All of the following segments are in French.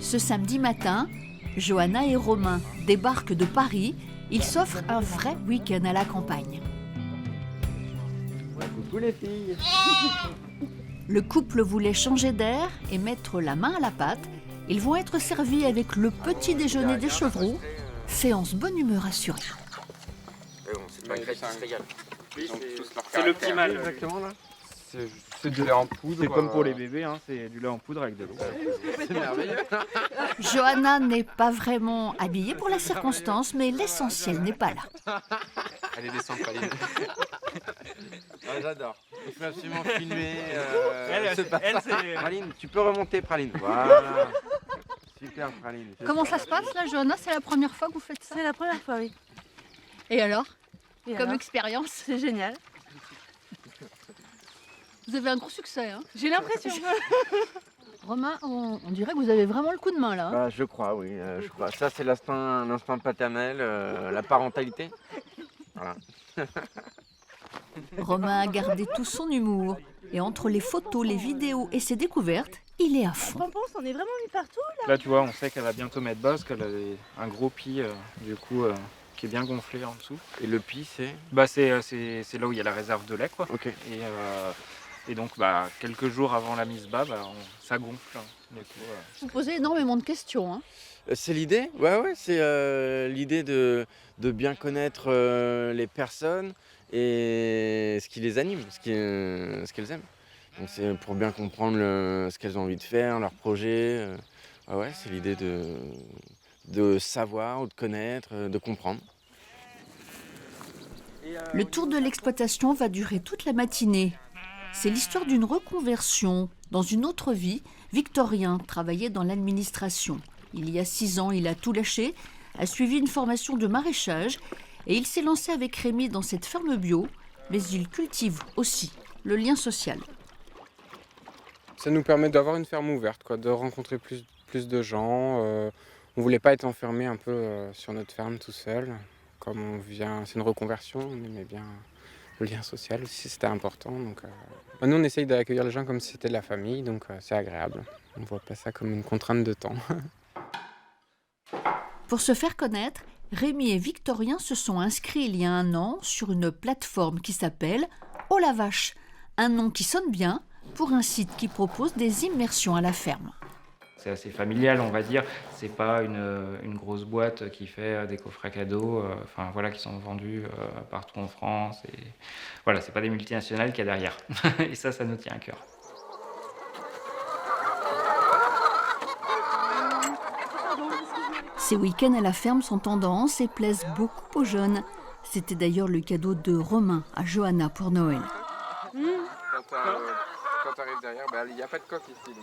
Ce samedi matin, Johanna et Romain débarquent de Paris. Ils s'offrent un vrai week-end à la campagne. Coucou les filles. Le couple voulait changer d'air et mettre la main à la pâte. Ils vont être servis avec le petit déjeuner des chevreaux. Séance bonne humeur assurée. C'est pas Greg qui se régale. C'est l'optimal. Exactement là. C'est du lait en poudre. C'est comme pour les bébés, hein, c'est du lait en poudre avec de l'eau. C'est merveilleux. Johanna n'est pas vraiment habillée pour la circonstance, mais l'essentiel n'est pas là. Allez, descends, Praline. Ah, j'adore. Il faut absolument filmer. Elle, c'est... Praline, tu peux remonter, Praline. Voilà. Super, Praline. Comment ça se passe là, Johanna? C'est la première fois que vous faites ça? C'est la première fois, oui. Et alors? Et Comme alors expérience? C'est génial. Vous avez un gros succès, hein? J'ai l'impression. Romain, on dirait que vous avez vraiment le coup de main là. Bah, je crois, oui. Je crois. Ça, c'est l'instinct paternel, la parentalité. Voilà. Romain a gardé tout son humour. Et entre les photos, les vidéos et ses découvertes, il est à fond. Pompon, on est vraiment mis partout. Là, tu vois, on sait qu'elle va bientôt mettre bas parce qu'elle a un gros pis, du coup, qui est bien gonflé en dessous. Et le pis, c'est Bah, c'est là où il y a la réserve de lait, quoi. Ok. Et donc, bah, quelques jours avant la mise bas, ça gonfle. Hein. Du coup, Vous posez énormément de questions. Hein. C'est l'idée, ouais, c'est l'idée de bien connaître les personnes et ce qui les anime, ce qu'elles aiment. Donc c'est pour bien comprendre ce qu'elles ont envie de faire, leurs projets. Ouais, c'est l'idée de savoir ou de connaître, de comprendre. Le tour de l'exploitation va durer toute la matinée. C'est l'histoire d'une reconversion. Dans une autre vie, Victorien travaillait dans l'administration. Il y a 6 ans, il a tout lâché, a suivi une formation de maraîchage et il s'est lancé avec Rémi dans cette ferme bio, mais il cultive aussi le lien social. Ça nous permet d'avoir une ferme ouverte, quoi, de rencontrer plus de gens. On ne voulait pas être enfermé un peu sur notre ferme tout seul. Comme c'est une reconversion, on aimait bien le lien social aussi, c'était important. Donc, nous, on essaye d'accueillir les gens comme si c'était de la famille, donc c'est agréable. On ne voit pas ça comme une contrainte de temps. Pour se faire connaître, Rémi et Victorien se sont inscrits il y a 1 an sur une plateforme qui s'appelle Oh la vache, un nom qui sonne bien pour un site qui propose des immersions à la ferme. c'est assez familial, on va dire. C'est pas une grosse boîte qui fait des coffrets cadeaux, qui sont vendus partout en France. Et voilà, c'est pas des multinationales qu'il y a derrière. Et ça nous tient à cœur. Ces week-ends à la ferme sont tendance et plaisent beaucoup aux jeunes. C'était d'ailleurs le cadeau de Romain à Johanna pour Noël. Quand tu arrives derrière, il n'y a pas de coque ici.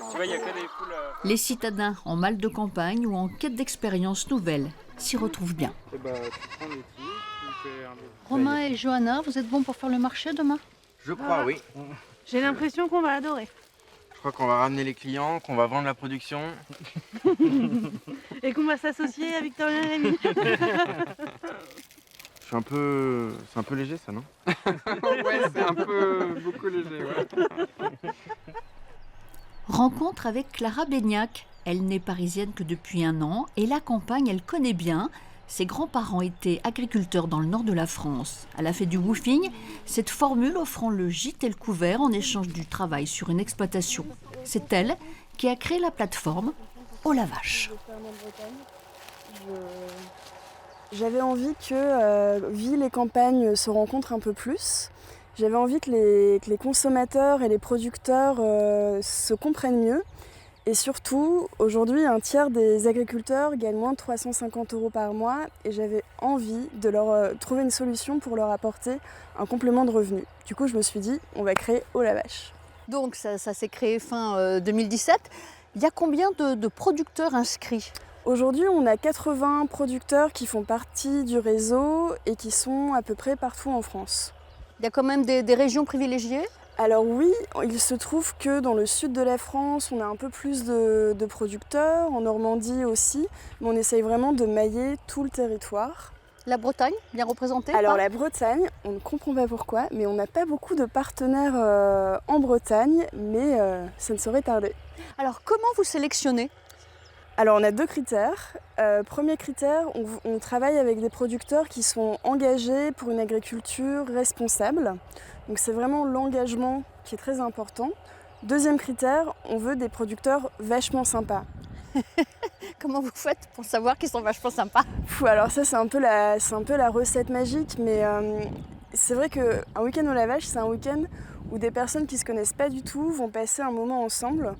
Tu vois, il n'y a que des poules. Les citadins en mal de campagne ou en quête d'expériences nouvelles s'y retrouvent bien. Tu prends les tiges, tu fais un... Romain et Johanna, vous êtes bons pour faire le marché demain? Je crois, oui. J'ai l'impression qu'on va adorer. Je crois qu'on va ramener les clients, qu'on va vendre la production. Et qu'on va s'associer à Victorien et Rémi. C'est un peu léger ça, non? Ouais, c'est un peu beaucoup léger, ouais. Rencontre avec Clara Beignac. Elle n'est parisienne que depuis 1 an et la campagne, elle connaît bien. Ses grands-parents étaient agriculteurs dans le nord de la France. Elle a fait du woofing, cette formule offrant le gîte et le couvert en échange du travail sur une exploitation. C'est elle qui a créé la plateforme Oh la vache. J'avais envie que ville et campagne se rencontrent un peu plus. J'avais envie que les consommateurs et les producteurs se comprennent mieux. Et surtout, aujourd'hui, 1/3 des agriculteurs gagnent moins de 350 € par mois et j'avais envie de leur trouver une solution pour leur apporter un complément de revenu. Du coup, je me suis dit, on va créer Oh la vache. Donc ça s'est créé fin 2017. Il y a combien de producteurs inscrits? Aujourd'hui, on a 80 producteurs qui font partie du réseau et qui sont à peu près partout en France. Il y a quand même des régions privilégiées? Alors oui, il se trouve que dans le sud de la France, on a un peu plus de producteurs, en Normandie aussi, mais on essaye vraiment de mailler tout le territoire. La Bretagne, bien représentée? Alors la Bretagne, on ne comprend pas pourquoi, mais on n'a pas beaucoup de partenaires en Bretagne, mais ça ne saurait tarder. Alors comment vous sélectionnez? Alors on a 2 critères. Premier critère, on travaille avec des producteurs qui sont engagés pour une agriculture responsable. Donc c'est vraiment l'engagement qui est très important. Deuxième critère, on veut des producteurs vachement sympas. Comment vous faites pour savoir qu'ils sont vachement sympas? Alors ça c'est un peu la recette magique, mais c'est vrai qu'un week-end au lavage, c'est un week-end où des personnes qui ne se connaissent pas du tout vont passer un moment ensemble.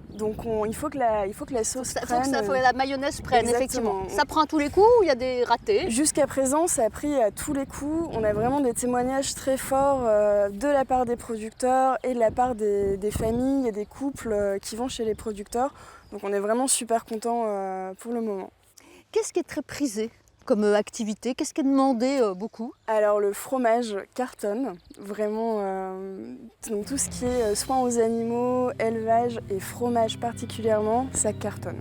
Donc il faut que la sauce prenne. La mayonnaise prenne, Exactement. effectivement. Ça prend à tous les coups ou il y a des ratés? Jusqu'à présent, ça a pris à tous les coups. On a vraiment des témoignages très forts de la part des producteurs et de la part des familles et des couples qui vont chez les producteurs. Donc on est vraiment super contents pour le moment. Qu'est-ce qui est très prisé comme activité? Qu'est-ce qui est demandé beaucoup? Alors le fromage cartonne, vraiment. Donc tout ce qui est soins aux animaux, élevage et fromage particulièrement, ça cartonne.